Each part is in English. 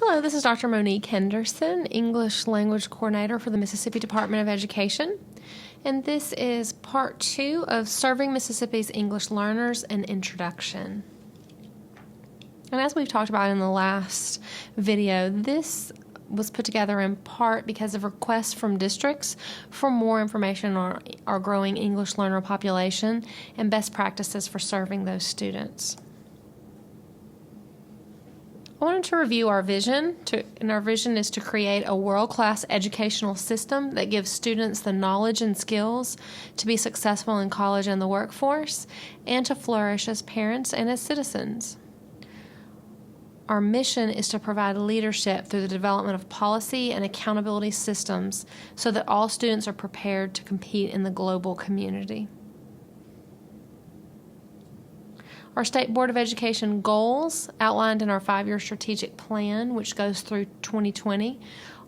Hello, this is Dr. Monique Henderson, English Language Coordinator for the Mississippi Department of Education. And this is part 2 of Serving Mississippi's English Learners, an Introduction. And as we've talked about in the last video, this was put together in part because of requests from districts for more information on our growing English learner population and best practices for serving those students. I wanted to review our vision, and our vision is to create a world-class educational system that gives students the knowledge and skills to be successful in college and the workforce, and to flourish as parents and as citizens. Our mission is to provide leadership through the development of policy and accountability systems so that all students are prepared to compete in the global community. Our State Board of Education goals, outlined in our 5-year strategic plan, which goes through 2020,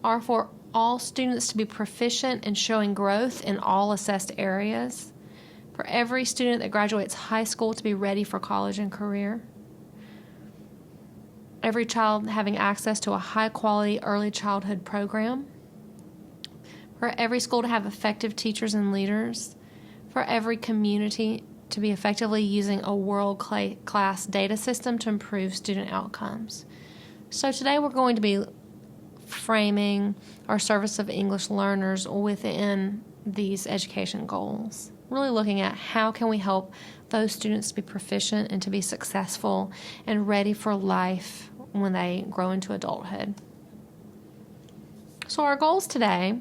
are for all students to be proficient in showing growth in all assessed areas, for every student that graduates high school to be ready for college and career, every child having access to a high-quality early childhood program, for every school to have effective teachers and leaders, for every community to be effectively using a world-class data system to improve student outcomes. So today we're going to be framing our service of English learners within these education goals, really looking at how can we help those students to be proficient and to be successful and ready for life when they grow into adulthood. So our goals today,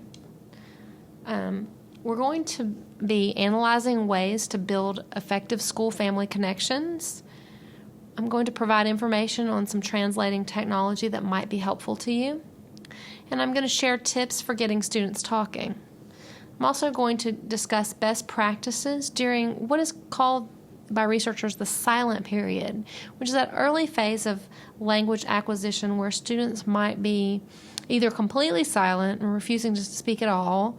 we're going to be analyzing ways to build effective school-family connections. I'm going to provide information on some translating technology that might be helpful to you. And I'm going to share tips for getting students talking. I'm also going to discuss best practices during what is called by researchers the silent period, which is that early phase of language acquisition where students might be either completely silent and refusing to speak at all,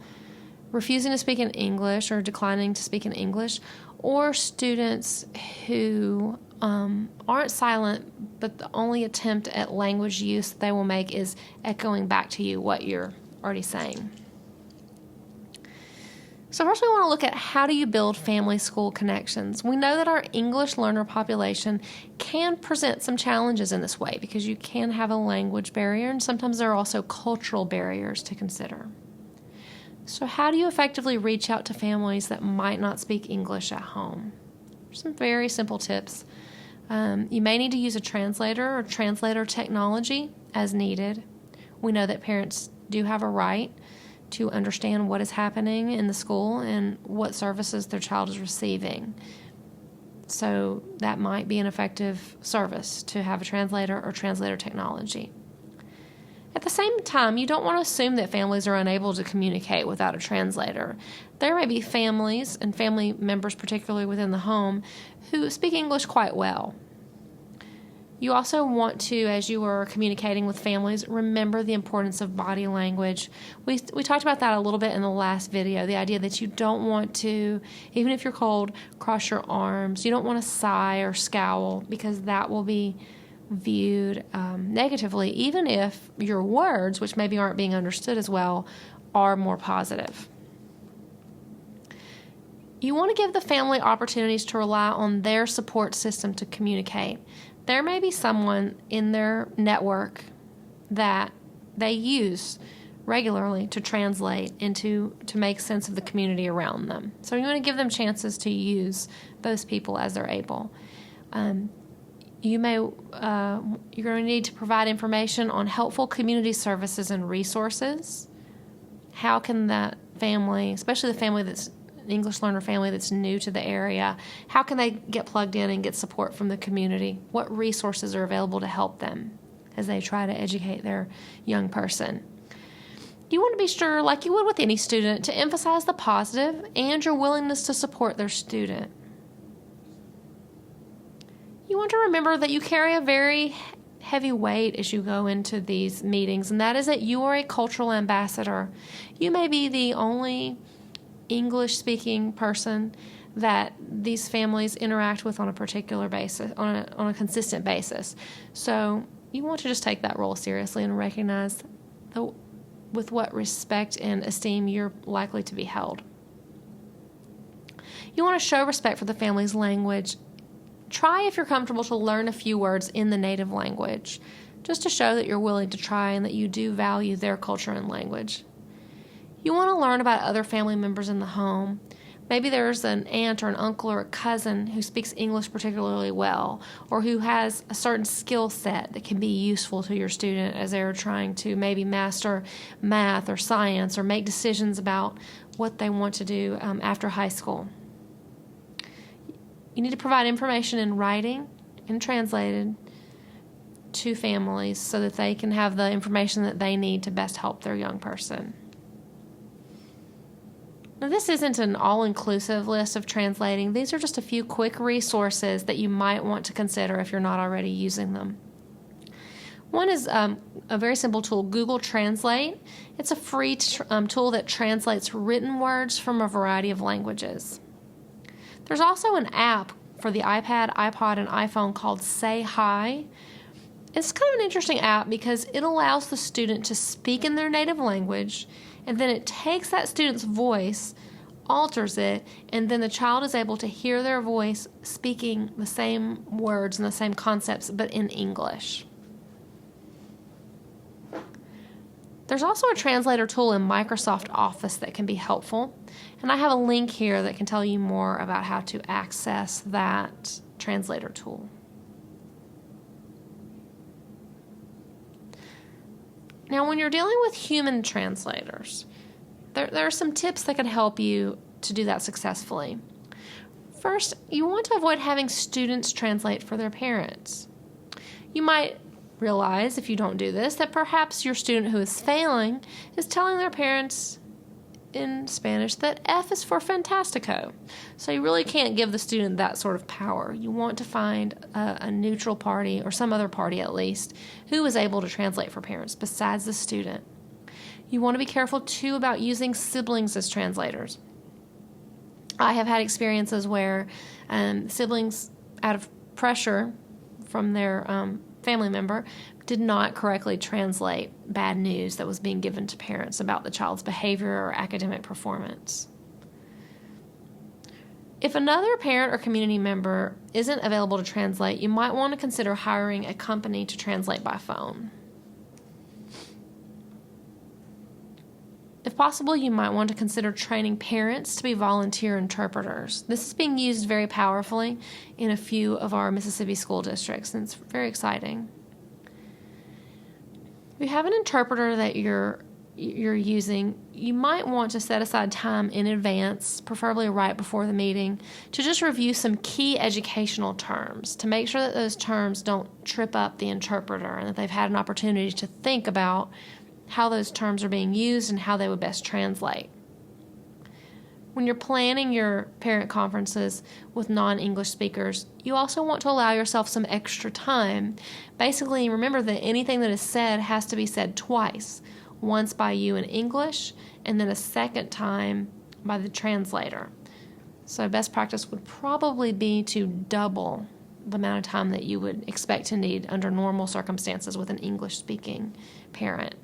refusing to speak in English or declining to speak in English, or students who aren't silent, but the only attempt at language use they will make is echoing back to you what you're already saying. So first we want to look at how do you build family-school connections. We know that our English learner population can present some challenges in this way because you can have a language barrier, and sometimes there are also cultural barriers to consider. So how do you effectively reach out to families that might not speak English at home? Some very simple tips. You may need to use a translator or translator technology as needed. We know that parents do have a right to understand what is happening in the school and what services their child is receiving. So that might be an effective service to have a translator or translator technology. At the same time, you don't want to assume that families are unable to communicate without a translator. There may be families and family members, particularly within the home, who speak English quite well. You also want to, as you are communicating with families, remember the importance of body language. We talked about that a little bit in the last video, the idea that you don't want to, even if you're cold, cross your arms. You don't want to sigh or scowl because that will be viewed negatively, even if your words, which maybe aren't being understood as well, are more positive. You want to give the family opportunities to rely on their support system to communicate. There may be someone in their network that they use regularly to translate and to make sense of the community around them. So you want to give them chances to use those people as they're able. You're going to need to provide information on helpful community services and resources. How can that family, especially the family that's an English learner family that's new to the area, how can they get plugged in and get support from the community? What resources are available to help them as they try to educate their young person? You want to be sure, like you would with any student, to emphasize the positive and your willingness to support their student. You want to remember that you carry a very heavy weight as you go into these meetings, and that is that you are a cultural ambassador. You may be the only English-speaking person that these families interact with on a particular basis, on a consistent basis. So you want to just take that role seriously and recognize with what respect and esteem you're likely to be held. You want to show respect for the family's language. Try, if you're comfortable, to learn a few words in the native language, just to show that you're willing to try and that you do value their culture and language. You want to learn about other family members in the home. Maybe there's an aunt or an uncle or a cousin who speaks English particularly well, or who has a certain skill set that can be useful to your student as they're trying to maybe master math or science or make decisions about what they want to do after high school. You need to provide information in writing and translated to families so that they can have the information that they need to best help their young person. Now, this isn't an all-inclusive list of translating. These are just a few quick resources that you might want to consider if you're not already using them. One is a very simple tool, Google Translate. It's a free tool that translates written words from a variety of languages. There's also an app for the iPad, iPod, and iPhone called Say Hi. It's kind of an interesting app because it allows the student to speak in their native language, and then it takes that student's voice, alters it, and then the child is able to hear their voice speaking the same words and the same concepts, but in English. There's also a translator tool in Microsoft Office that can be helpful, and I have a link here that can tell you more about how to access that translator tool. Now, when you're dealing with human translators, there are some tips that can help you to do that successfully. First, you want to avoid having students translate for their parents. You might realize, if you don't do this, that perhaps your student who is failing is telling their parents in Spanish that F is for fantastico. So you really can't give the student that sort of power. You want to find a neutral party, or some other party at least, who is able to translate for parents besides the student. You want to be careful too about using siblings as translators. I have had experiences where siblings, out of pressure from their family member, did not correctly translate bad news that was being given to parents about the child's behavior or academic performance. If another parent or community member isn't available to translate, you might want to consider hiring a company to translate by phone. If possible, you might want to consider training parents to be volunteer interpreters. This is being used very powerfully in a few of our Mississippi school districts, and it's very exciting. If you have an interpreter that you're using, you might want to set aside time in advance, preferably right before the meeting, to just review some key educational terms to make sure that those terms don't trip up the interpreter and that they've had an opportunity to think about how those terms are being used and how they would best translate. When you're planning your parent conferences with non-English speakers, you also want to allow yourself some extra time. Basically, remember that anything that is said has to be said twice, once by you in English and then a second time by the translator. So best practice would probably be to double the amount of time that you would expect to need under normal circumstances with an English-speaking parent.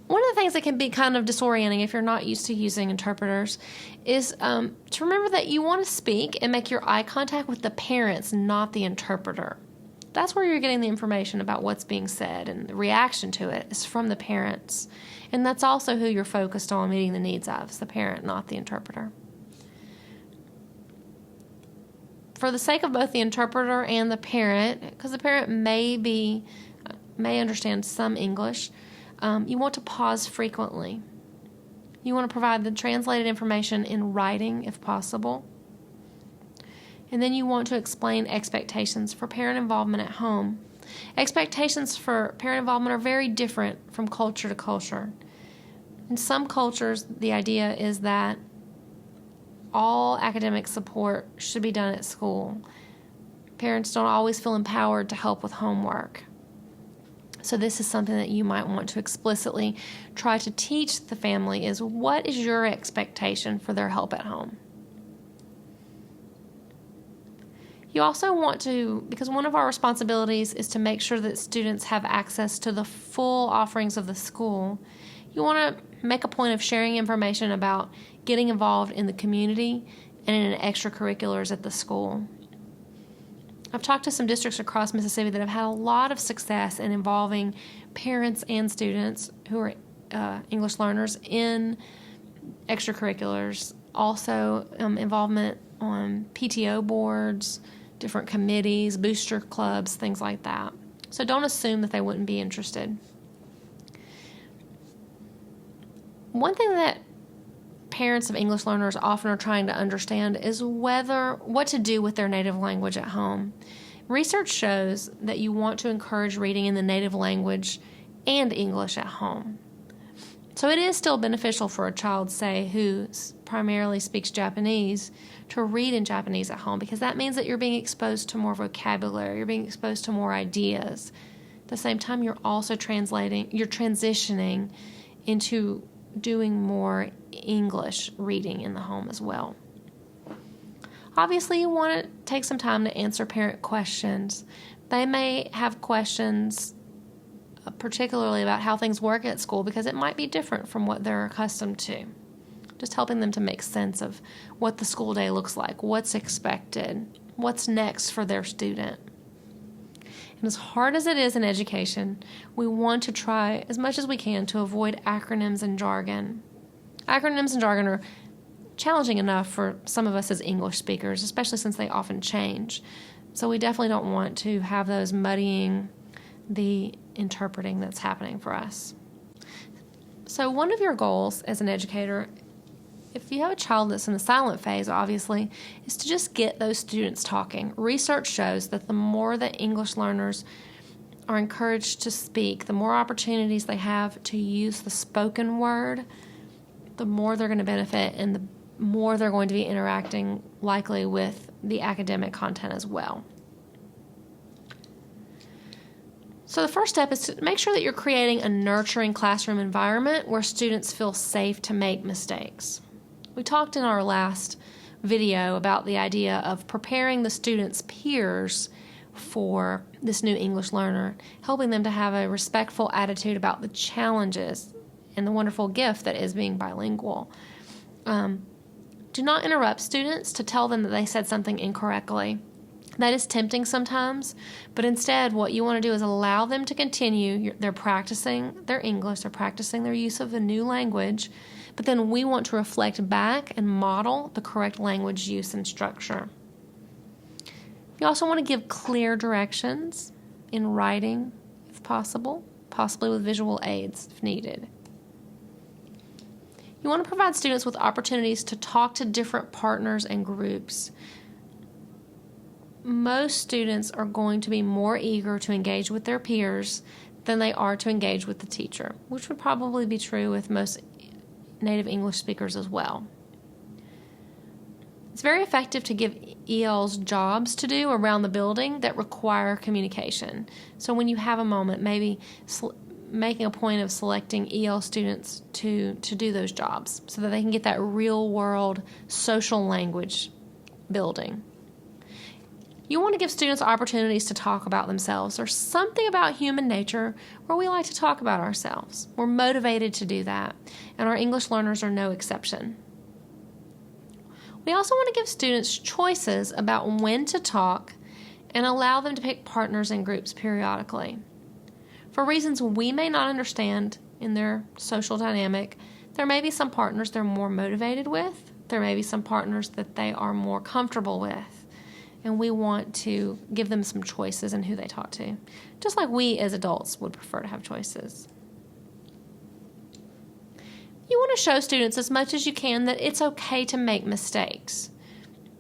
One of the things that can be kind of disorienting if you're not used to using interpreters is to remember that you want to speak and make your eye contact with the parents, not the interpreter. That's where you're getting the information about what's being said, and the reaction to it is from the parents. And that's also who you're focused on meeting the needs of, is the parent, not the interpreter. For the sake of both the interpreter and the parent, because the parent may understand some English, you want to pause frequently. You want to provide the translated information in writing if possible. And then you want to explain expectations for parent involvement at home. Expectations for parent involvement are very different from culture to culture. In some cultures, the idea is that all academic support should be done at school. Parents don't always feel empowered to help with homework. So this is something that you might want to explicitly try to teach the family, is what is your expectation for their help at home? You also want to, because one of our responsibilities is to make sure that students have access to the full offerings of the school, you want to make a point of sharing information about getting involved in the community and in extracurriculars at the school. I've talked to some districts across Mississippi that have had a lot of success in involving parents and students who are English learners in extracurriculars. Also, involvement on PTO boards, different committees, booster clubs, things like that. So don't assume that they wouldn't be interested. One thing that parents of English learners often are trying to understand is what to do with their native language at home. Research shows that you want to encourage reading in the native language and English at home. So it is still beneficial for a child, say, who primarily speaks Japanese, to read in Japanese at home, because that means that you're being exposed to more vocabulary, you're being exposed to more ideas. At the same time, you're also transitioning into doing more English reading in the home as well. Obviously, you want to take some time to answer parent questions. They may have questions particularly about how things work at school, because it might be different from what they're accustomed to. Just helping them to make sense of what the school day looks like, what's expected, what's next for their student. And as hard as it is in education, we want to try as much as we can to avoid acronyms and jargon. Acronyms and jargon are challenging enough for some of us as English speakers, especially since they often change. So we definitely don't want to have those muddying the interpreting that's happening for us. So one of your goals as an educator, if you have a child that's in the silent phase, obviously, is to just get those students talking. Research shows that the more that English learners are encouraged to speak, the more opportunities they have to use the spoken word, the more they're going to benefit, and the more they're going to be interacting likely with the academic content as well. So the first step is to make sure that you're creating a nurturing classroom environment where students feel safe to make mistakes. We talked in our last video about the idea of preparing the students' peers for this new English learner, helping them to have a respectful attitude about the challenges and the wonderful gift that is being bilingual. Do not interrupt students to tell them that they said something incorrectly. That is tempting sometimes, but instead what you want to do is allow them to continue. They're practicing their English, they're practicing their use of a new language, but then we want to reflect back and model the correct language use and structure. You also want to give clear directions in writing, if possible, possibly with visual aids if needed. You want to provide students with opportunities to talk to different partners and groups. Most students are going to be more eager to engage with their peers than they are to engage with the teacher, which would probably be true with most native English speakers as well. It's very effective to give ELs jobs to do around the building that require communication. So when you have a moment, maybe making a point of selecting EL students to do those jobs so that they can get that real world social language building. You want to give students opportunities to talk about themselves. There's something about human nature where we like to talk about ourselves. We're motivated to do that, and our English learners are no exception. We also want to give students choices about when to talk and allow them to pick partners and groups periodically. For reasons we may not understand in their social dynamic, there may be some partners they're more motivated with. There may be some partners that they are more comfortable with. And we want to give them some choices in who they talk to, just like we as adults would prefer to have choices. You want to show students as much as you can that it's okay to make mistakes.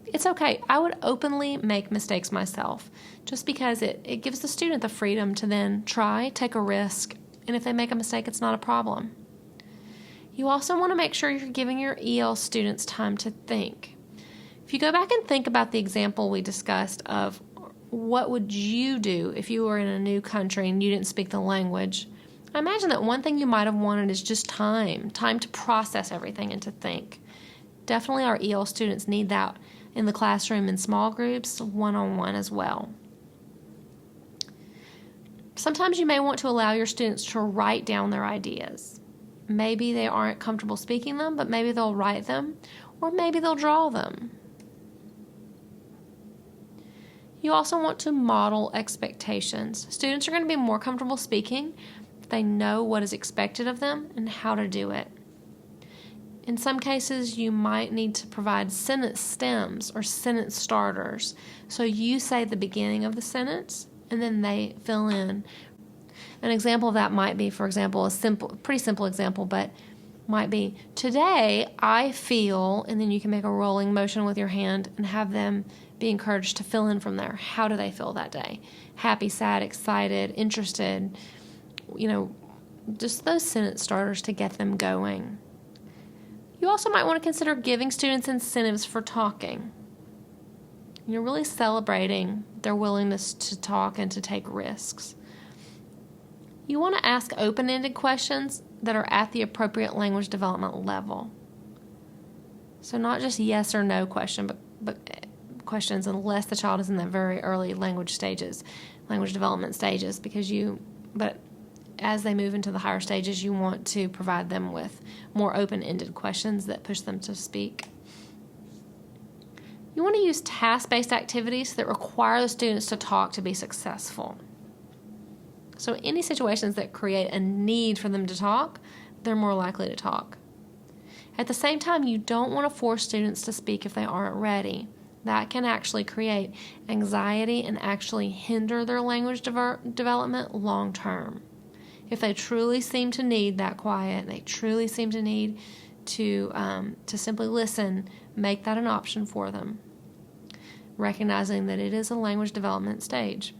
It's okay. I would openly make mistakes myself, just because it gives the student the freedom to then try, take a risk, and if they make a mistake, it's not a problem. You also want to make sure you're giving your EL students time to think. If you go back and think about the example we discussed of what would you do if you were in a new country and you didn't speak the language, I imagine that one thing you might have wanted is just time to process everything and to think. Definitely our EL students need that in the classroom in small groups, one-on-one as well. Sometimes you may want to allow your students to write down their ideas. Maybe they aren't comfortable speaking them, but maybe they'll write them, or maybe they'll draw them. You also want to model expectations. Students are going to be more comfortable speaking if they know what is expected of them and how to do it. In some cases, you might need to provide sentence stems or sentence starters. So you say the beginning of the sentence, and then they fill in. An example of that might be, for example, pretty simple example, but might be, today I feel, and then you can make a rolling motion with your hand and have them be encouraged to fill in from there. How do they feel that day? Happy, sad, excited, interested, just those sentence starters to get them going. You also might want to consider giving students incentives for talking. You're really celebrating their willingness to talk and to take risks. You want to ask open-ended questions that are at the appropriate language development level. So not just yes or no question, but questions unless the child is in that very early language development stages, but as they move into the higher stages, you want to provide them with more open-ended questions that push them to speak. You want to use task-based activities that require the students to talk to be successful. So any situations that create a need for them to talk, they're more likely to talk. At the same time, you don't want to force students to speak if they aren't ready. That can actually create anxiety and actually hinder their language development long term. If they truly seem to need that quiet, they truly seem to need to simply listen, make that an option for them, recognizing that it is a language development stage.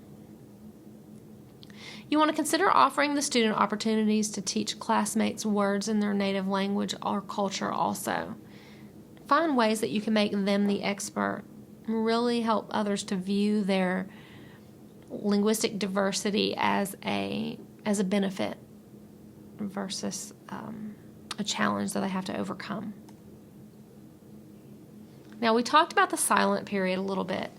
You want to consider offering the student opportunities to teach classmates words in their native language or culture also. Find ways that you can make them the expert. Really help others to view their linguistic diversity as a benefit versus a challenge that they have to overcome. Now, we talked about the silent period a little bit.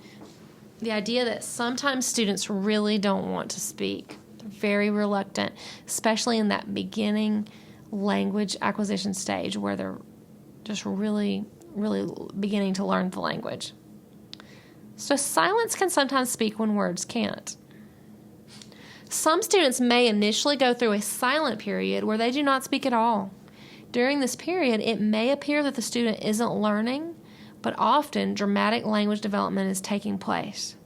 The idea that sometimes students really don't want to speak. They're very reluctant, especially in that beginning language acquisition stage where they're just really, really beginning to learn the language. So silence can sometimes speak when words can't. Some students may initially go through a silent period where they do not speak at all. During this period, it may appear that the student isn't learning, but often dramatic language development is taking place.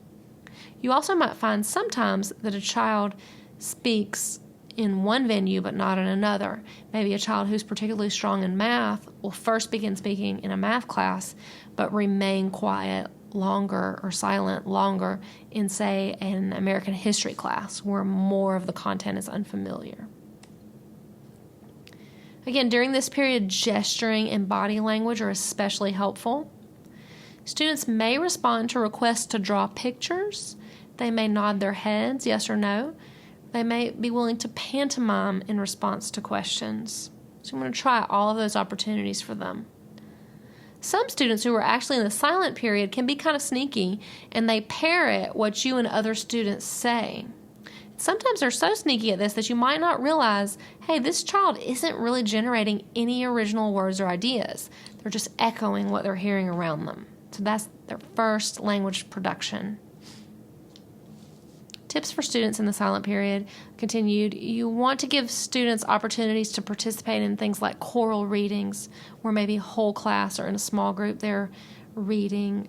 You also might find sometimes that a child speaks in one venue but not in another. Maybe a child who's particularly strong in math will first begin speaking in a math class but remain quiet longer or silent longer in, say, an American history class where more of the content is unfamiliar. Again, during this period, gesturing and body language are especially helpful. Students may respond to requests to draw pictures. They may nod their heads, yes or no. They may be willing to pantomime in response to questions. So I'm going to try all of those opportunities for them. Some students who are actually in the silent period can be kind of sneaky, and they parrot what you and other students say. Sometimes they're so sneaky at this that you might not realize, hey, this child isn't really generating any original words or ideas. They're just echoing what they're hearing around them. So that's their first language production. Tips for students in the silent period continued. You want to give students opportunities to participate in things like choral readings, where maybe a whole class or in a small group they're reading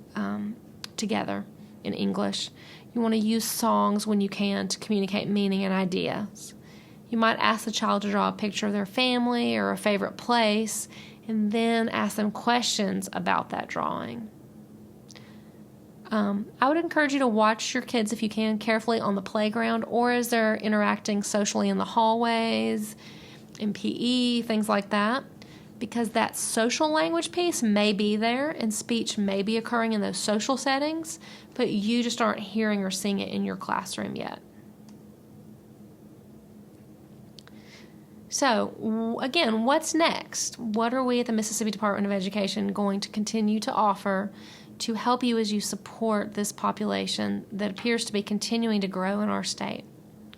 together in English. You want to use songs when you can to communicate meaning and ideas. You might ask the child to draw a picture of their family or a favorite place, and then ask them questions about that drawing. I would encourage you to watch your kids, if you can, carefully on the playground or as they're interacting socially in the hallways, in PE, things like that, because that social language piece may be there and speech may be occurring in those social settings, but you just aren't hearing or seeing it in your classroom yet. So, again, what's next? What are we at the Mississippi Department of Education going to continue to offer to help you as you support this population that appears to be continuing to grow in our state,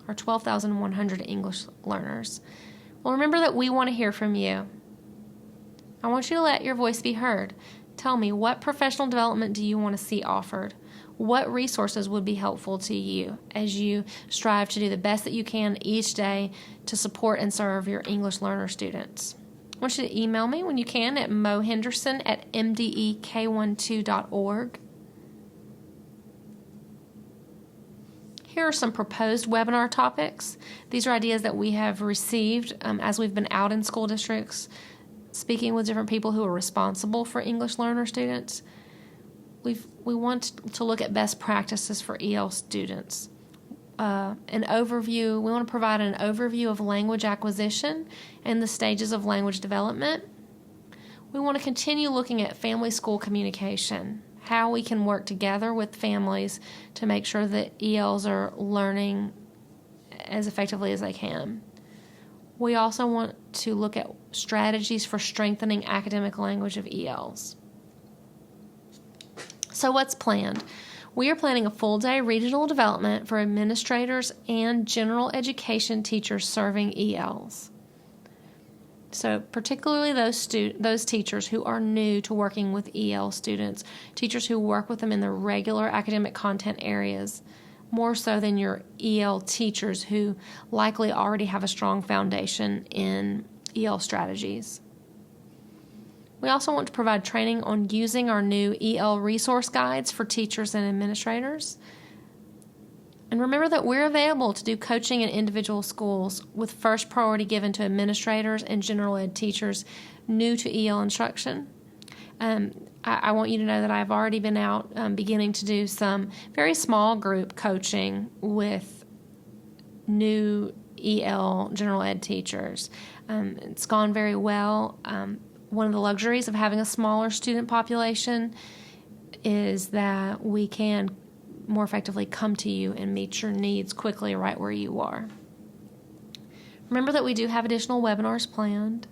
our 12,100 English learners. Well, remember that we want to hear from you. I want you to let your voice be heard. Tell me, what professional development do you want to see offered? What resources would be helpful to you as you strive to do the best that you can each day to support and serve your English learner students? I want you to email me when you can at mohenderson@mdek12.org. Here are some proposed webinar topics. These are ideas that we have received as we've been out in school districts, speaking with different people who are responsible for English learner students. We want to look at best practices for EL students. An overview. We want to provide an overview of language acquisition and the stages of language development. We want to continue looking at family-school communication, how we can work together with families to make sure that ELs are learning as effectively as they can. We also want to look at strategies for strengthening academic language of ELs. So what's planned? We are planning a full-day regional development for administrators and general education teachers serving ELs. So particularly those teachers who are new to working with EL students, teachers who work with them in the regular academic content areas, more so than your EL teachers who likely already have a strong foundation in EL strategies. We also want to provide training on using our new EL resource guides for teachers and administrators. And remember that we're available to do coaching in individual schools with first priority given to administrators and general ed teachers new to EL instruction. I want you to know that I've already been out beginning to do some very small group coaching with new EL general ed teachers. It's gone very well. One of the luxuries of having a smaller student population is that we can more effectively come to you and meet your needs quickly right where you are. Remember that we do have additional webinars planned.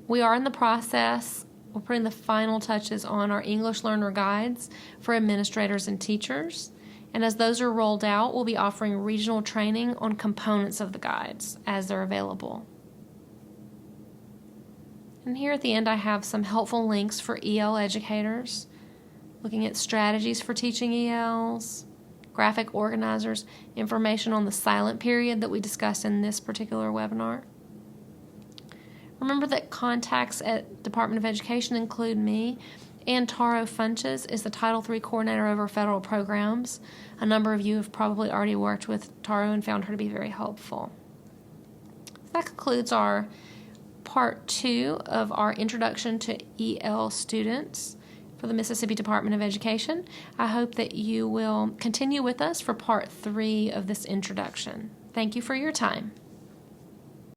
We are in the process of putting the final touches on our English learner guides for administrators and teachers. And as those are rolled out, we'll be offering regional training on components of the guides as they're available. And here at the end, I have some helpful links for EL educators, looking at strategies for teaching ELs, graphic organizers, information on the silent period that we discussed in this particular webinar. Remember that contacts at Department of Education include me, and Taro Funches is the Title III coordinator over federal programs. A number of you have probably already worked with Taro and found her to be very helpful. That concludes our Part 2 of our Introduction to EL Students for the Mississippi Department of Education. I hope that you will continue with us for Part 3 of this introduction. Thank you for your time.